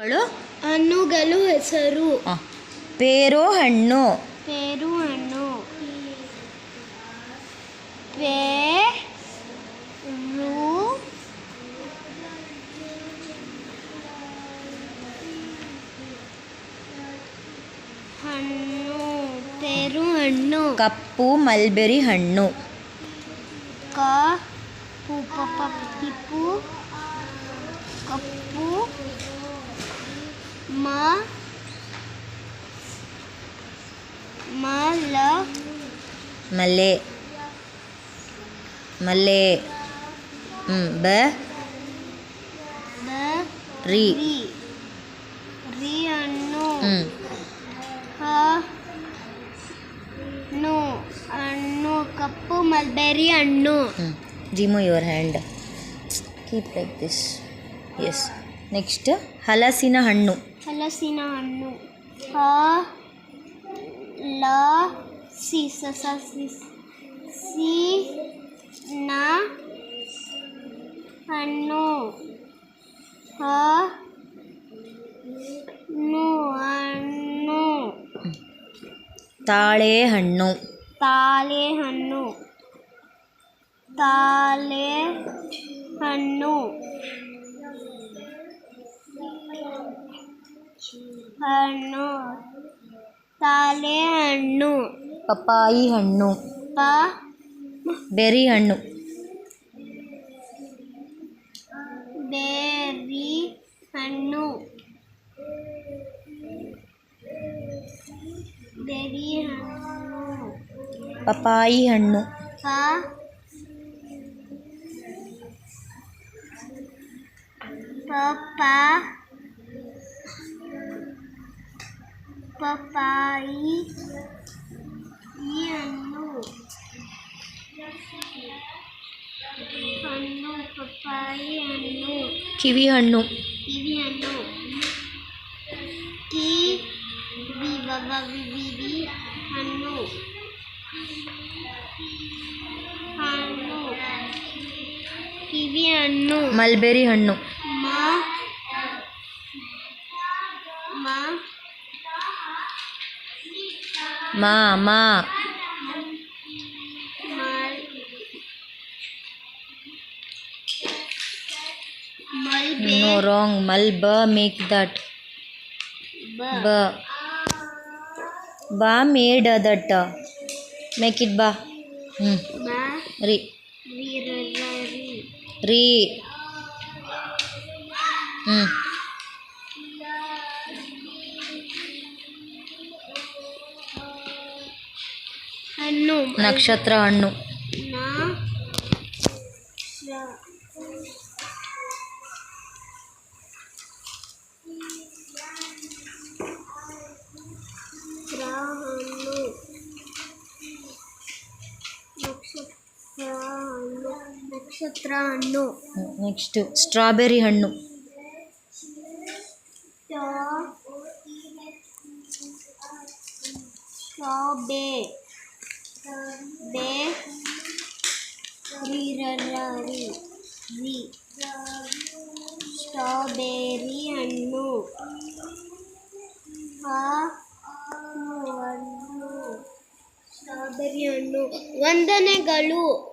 ಹಣ್ಣುಗಳು ಹೆಸರು. ಪೇರು ಹಣ್ಣು. ಪೇರು ಹಣ್ಣು. ಹಣ್ಣು. ಪೇರು ಹಣ್ಣು. ಕಪ್ಪು ಮಲ್ಬೆರಿ ಹಣ್ಣು. ಕಪ್ಪು ಮಲೆ. ರಿ ಹಣ್ಣು. ಹಣ್ಣು ಕಪ್ಪು ಮಲ್ಬೆರಿ ಹಣ್ಣು. ಜಿಮು your hand. Keep like this. Yes. Next ಹಲಸಿನ ಹಣ್ಣು. ಹಲಸಿನ ಹಣ್ಣು. ಹಣ್ಣು. ಹಣ್ಣು. ತಾಳೆ ಹಣ್ಣು. ತಾಳೆ ಹಣ್ಣು. ಹಣ್ಣು. ತಾಳೆ ಹಣ್ಣು. ಪಪ್ಪಾಯಿ ಹಣ್ಣು. ಬೆರಿ ಹಣ್ಣು. ಬೇರಿ ಹಣ್ಣು. ಪಪ್ಪಾಯಿ ಹಣ್ಣು. ಪಪ್ಪಾಯಿ ಹಣ್ಣು. ಪಪ್ಪಾಯಿ ಹಣ್ಣು. ಕಿವಿ ಹಣ್ಣು. ಹಣ್ಣು. ಕಿವಿ ಹಣ್ಣು. ಮಲ್ಬೆರಿ ಹಣ್ಣು. No, wrong. Malba, make that. Ba made that. Make it ba. Re. ಹಣ್ಣು. ನಕ್ಷತ್ರ ಹಣ್ಣು. ನಕ್ಷತ್ರ ಹಣ್ಣು. ನೆಕ್ಸ್ಟ್ ಸ್ಟ್ರಾಬೆರಿ ಹಣ್ಣು. ಸ್ಟ್ರಾಬೆರಿ ಹಣ್ಣು. ಸ್ಟ್ರಾಬೆರಿ ಹಣ್ಣು. ವಂದನೆಗಳು.